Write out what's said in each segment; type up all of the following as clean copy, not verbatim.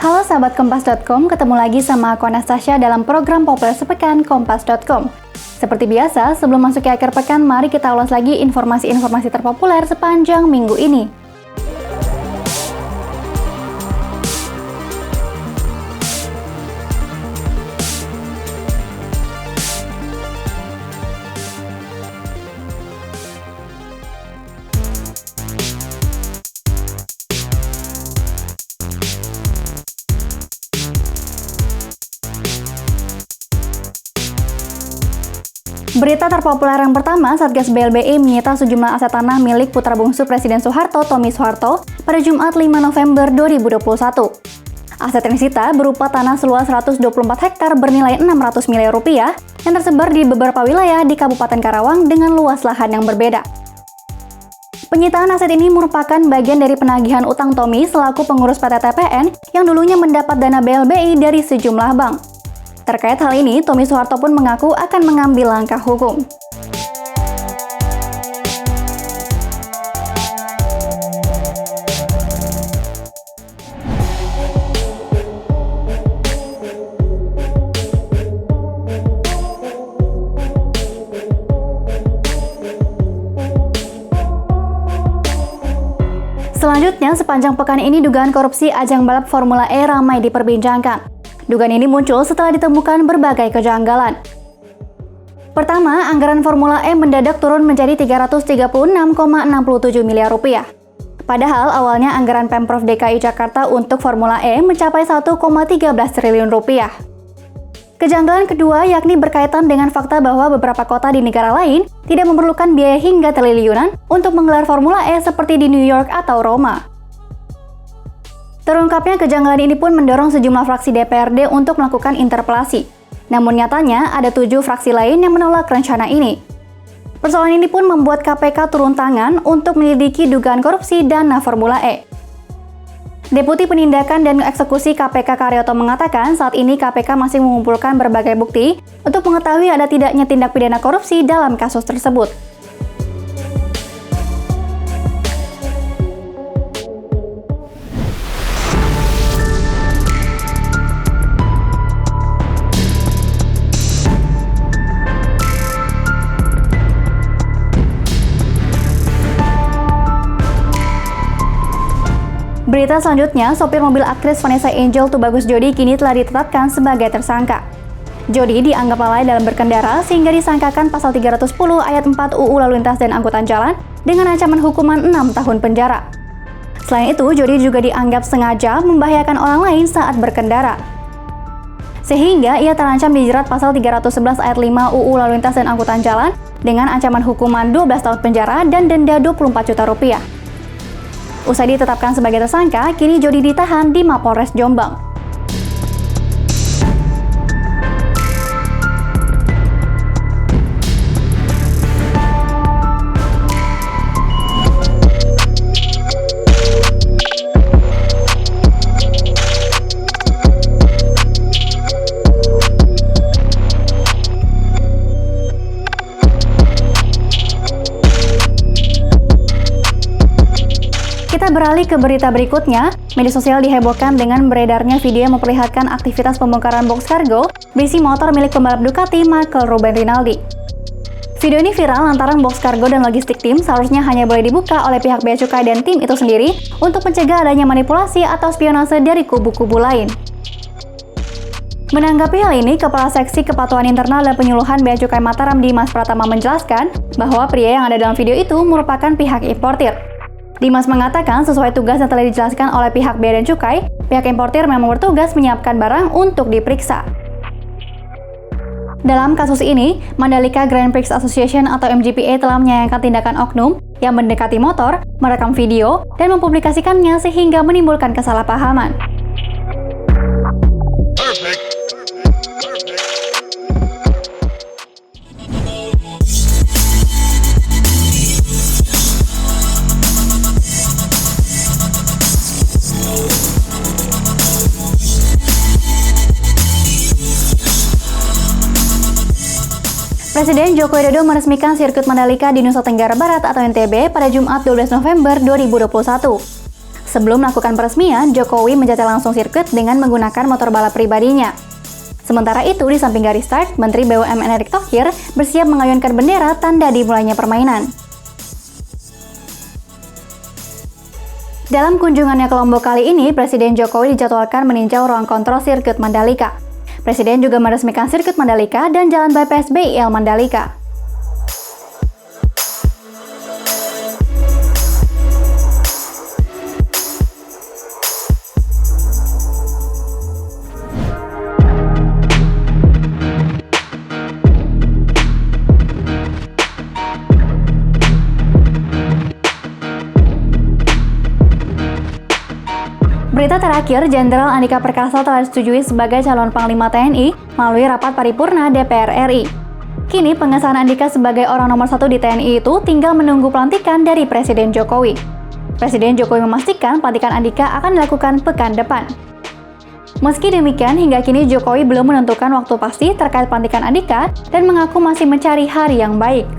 Halo sahabat Kompas.com, ketemu lagi sama aku Anastasia dalam program populer sepekan Kompas.com. Seperti biasa, sebelum masuk ke akhir pekan, mari kita ulas lagi informasi-informasi terpopuler sepanjang minggu ini. Berita terpopuler yang pertama, Satgas BLBI menyita sejumlah aset tanah milik putra bungsu Presiden Soeharto, Tommy Soeharto, pada Jumat 5 November 2021. Aset yang disita berupa tanah seluas 124 hektar bernilai 600 miliar rupiah yang tersebar di beberapa wilayah di Kabupaten Karawang dengan luas lahan yang berbeda. Penyitaan aset ini merupakan bagian dari penagihan utang Tommy selaku pengurus PT TPN yang dulunya mendapat dana BLBI dari sejumlah bank. Terkait hal ini, Tommy Soeharto pun mengaku akan mengambil langkah hukum. Selanjutnya, sepanjang pekan ini dugaan korupsi ajang balap Formula E ramai diperbincangkan. Dugaan ini muncul setelah ditemukan berbagai kejanggalan. Pertama, anggaran Formula E mendadak turun menjadi 336,67 miliar rupiah. Padahal awalnya anggaran Pemprov DKI Jakarta untuk Formula E mencapai 1,13 triliun rupiah. Kejanggalan kedua yakni berkaitan dengan fakta bahwa beberapa kota di negara lain tidak memerlukan biaya hingga triliunan untuk menggelar Formula E seperti di New York atau Roma. Terungkapnya kejanggalan ini pun mendorong sejumlah fraksi DPRD untuk melakukan interpelasi. Namun nyatanya ada 7 fraksi lain yang menolak rencana ini. Persoalan ini pun membuat KPK turun tangan untuk menyelidiki dugaan korupsi dana Formula E. Deputi Penindakan dan Eksekusi KPK Karyoto mengatakan saat ini KPK masih mengumpulkan berbagai bukti untuk mengetahui ada tidaknya tindak pidana korupsi dalam kasus tersebut. Berita selanjutnya, sopir mobil aktris Vanessa Angel Tubagus Jody kini telah ditetapkan sebagai tersangka. Jody dianggap lalai dalam berkendara sehingga disangkakan pasal 310 ayat 4 UU Lalu Lintas dan Angkutan Jalan dengan ancaman hukuman 6 tahun penjara. Selain itu, Jody juga dianggap sengaja membahayakan orang lain saat berkendara. Sehingga ia terancam dijerat pasal 311 ayat 5 UU Lalu Lintas dan Angkutan Jalan dengan ancaman hukuman 12 tahun penjara dan denda 24 juta rupiah. Usai ditetapkan sebagai tersangka, kini Jody ditahan di Mapolres Jombang. Kita beralih ke berita berikutnya. Media sosial dihebohkan dengan beredarnya video yang memperlihatkan aktivitas pembongkaran box kargo berisi motor milik pembalap Ducati Michael Ruben Rinaldi. Video ini viral lantaran box kargo dan logistik tim seharusnya hanya boleh dibuka oleh pihak Bea Cukai dan tim itu sendiri untuk mencegah adanya manipulasi atau spionase dari kubu-kubu lain. Menanggapi hal ini, Kepala Seksi Kepatuhan Internal dan Penyuluhan Bea Cukai Mataram Dimas Pratama menjelaskan bahwa pria yang ada dalam video itu merupakan pihak importir. Dimas mengatakan sesuai tugas yang telah dijelaskan oleh pihak Bea dan Cukai, pihak importir memang bertugas menyiapkan barang untuk diperiksa. Dalam kasus ini, Mandalika Grand Prix Association atau MGPA telah menyayangkan tindakan oknum yang mendekati motor, merekam video, dan mempublikasikannya sehingga menimbulkan kesalahpahaman. Presiden Joko Widodo meresmikan sirkuit Mandalika di Nusa Tenggara Barat atau NTB pada Jumat 12 November 2021. Sebelum melakukan peresmian, Jokowi menjajal langsung sirkuit dengan menggunakan motor balap pribadinya. Sementara itu, di samping garis start, Menteri BUMN Erick Thohir bersiap mengayunkan bendera tanda dimulainya permainan. Dalam kunjungannya ke Lombok kali ini, Presiden Jokowi dijadwalkan meninjau ruang kontrol sirkuit Mandalika. Presiden juga meresmikan sirkuit Mandalika dan jalan bypass BIL Mandalika. Berita terakhir, Jenderal Andika Perkasa telah disetujui sebagai calon Panglima TNI melalui rapat paripurna DPR RI. Kini pengesahan Andika sebagai orang nomor 1 di TNI itu tinggal menunggu pelantikan dari Presiden Jokowi. Presiden Jokowi memastikan pelantikan Andika akan dilakukan pekan depan. Meski demikian, hingga kini Jokowi belum menentukan waktu pasti terkait pelantikan Andika dan mengaku masih mencari hari yang baik.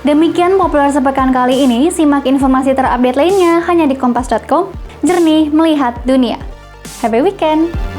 Demikian Populer Sepekan kali ini, simak informasi terupdate lainnya hanya di kompas.com, jernih melihat dunia. Happy weekend!